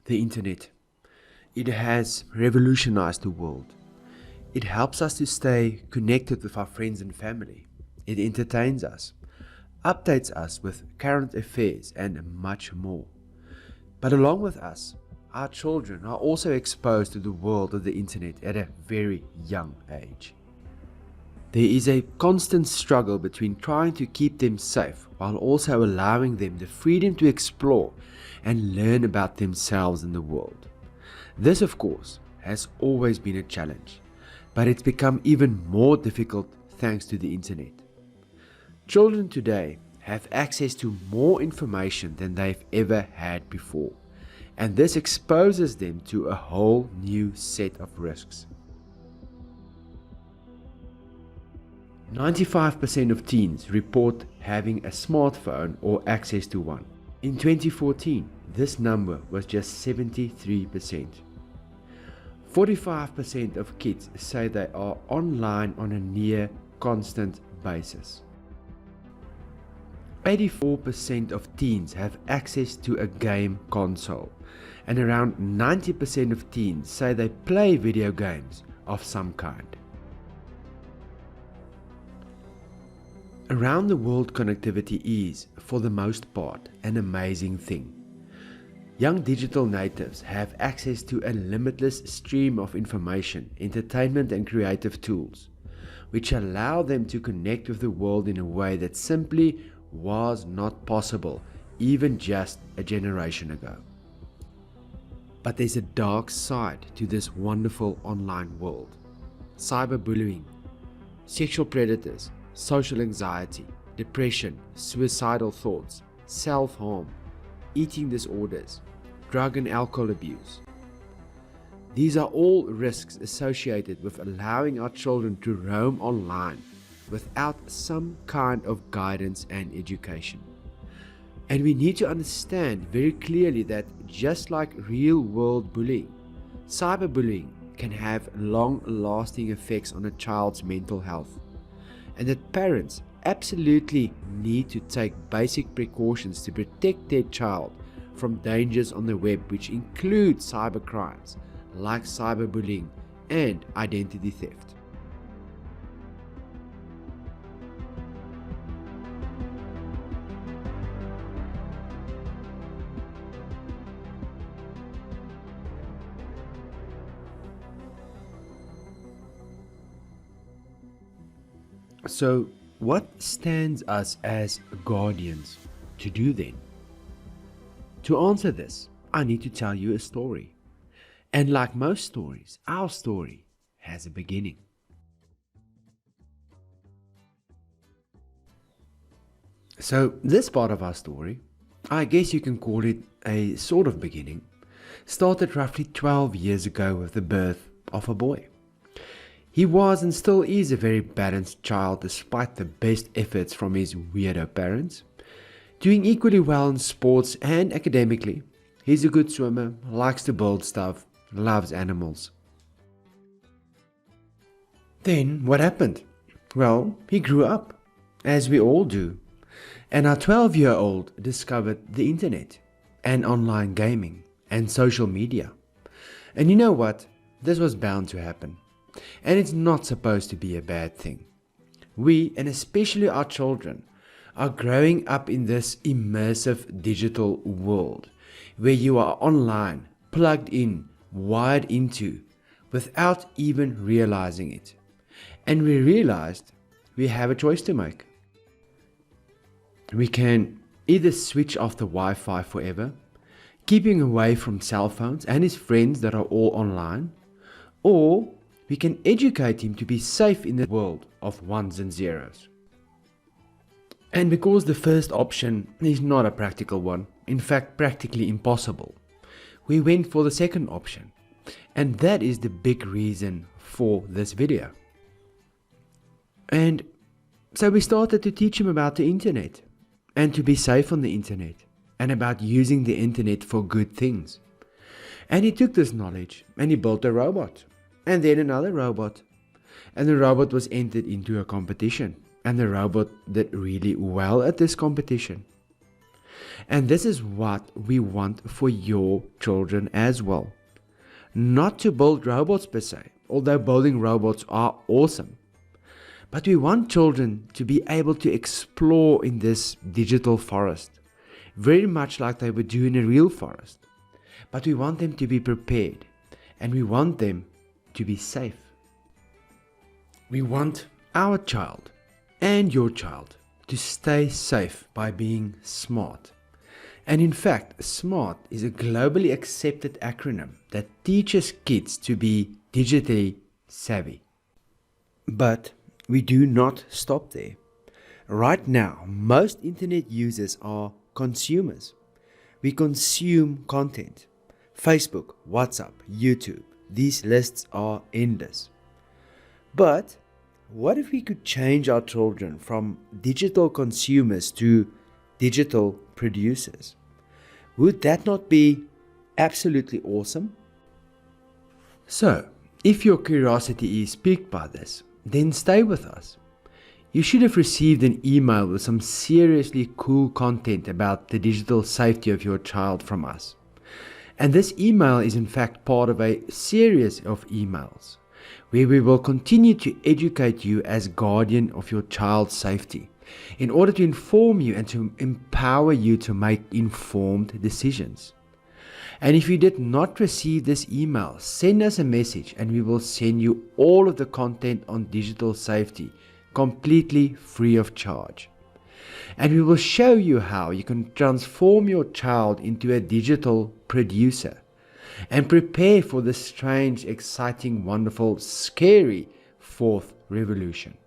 The internet. It has revolutionized the world. It helps us to stay connected with our friends and family. It entertains us, updates us with current affairs and much more. But along with us, our children are also exposed to the world of the internet at a very young age. There is a constant struggle between trying to keep them safe while also allowing them the freedom to explore and learn about themselves and the world. This, of course, has always been a challenge, but it's become even more difficult thanks to the internet. Children today have access to more information than they've ever had before, and this exposes them to a whole new set of risks. 95% of teens report having a smartphone or access to one. In 2014, this number was just 73%. 45% of kids say they are online on a near constant basis. 84% of teens have access to a game console, and around 90% of teens say they play video games of some kind. Around the world, connectivity is, for the most part, an amazing thing. Young digital natives have access to a limitless stream of information, entertainment and creative tools, which allow them to connect with the world in a way that simply was not possible even just a generation ago. But there's a dark side to this wonderful online world. Cyberbullying, sexual predators, social anxiety, depression, suicidal thoughts, self-harm, eating disorders, drug and alcohol abuse. These are all risks associated with allowing our children to roam online without some kind of guidance and education. And we need to understand very clearly that just like real-world bullying, cyberbullying can have long-lasting effects on a child's mental health, and that parents absolutely need to take basic precautions to protect their child from dangers on the web, which include cybercrimes like cyberbullying and identity theft. So, what stands us as guardians to do then? To answer this, I need to tell you a story. And like most stories, our story has a beginning. So, this part of our story, I guess you can call it a sort of beginning, started roughly 12 years ago with the birth of a boy. He was and still is a very balanced child despite the best efforts from his weirdo parents. Doing equally well in sports and academically, he's a good swimmer, likes to build stuff, loves animals. Then what happened? Well, he grew up, as we all do, and our 12-year-old discovered the internet and online gaming and social media. And you know what? This was bound to happen. And it's not supposed to be a bad thing. We, and especially our children, are growing up in this immersive digital world where you are online, plugged in, wired into, without even realizing it. And we realized we have a choice to make. We can either switch off the Wi-Fi forever, keeping away from cell phones and his friends that are all online, or we can educate him to be safe in the world of ones and zeros. And because the first option is not a practical one, in fact practically impossible, we went for the second option. And that is the big reason for this video. And so we started to teach him about the internet, and to be safe on the internet, and about using the internet for good things. And he took this knowledge and he built a robot. And then another robot. And the robot was entered into a competition. And the robot did really well at this competition. And this is what we want for your children as well. Not to build robots per se, although building robots are awesome. But we want children to be able to explore in this digital forest, very much like they would do in a real forest. But we want them to be prepared, and we want them to be safe. We want our child and your child to stay safe by being smart. And in fact, SMART is a globally accepted acronym that teaches kids to be digitally savvy. But we do not stop there. Right now, most internet users are consumers. We consume content. Facebook, WhatsApp, YouTube. These lists are endless. But what if we could change our children from digital consumers to digital producers? Would that not be absolutely awesome? So, if your curiosity is piqued by this, then stay with us. You should have received an email with some seriously cool content about the digital safety of your child from us. And this email is in fact part of a series of emails where we will continue to educate you as guardian of your child's safety in order to inform you and to empower you to make informed decisions. And if you did not receive this email, send us a message and we will send you all of the content on digital safety completely free of charge. And we will show you how you can transform your child into a digital producer and prepare for the strange, exciting, wonderful, scary fourth revolution.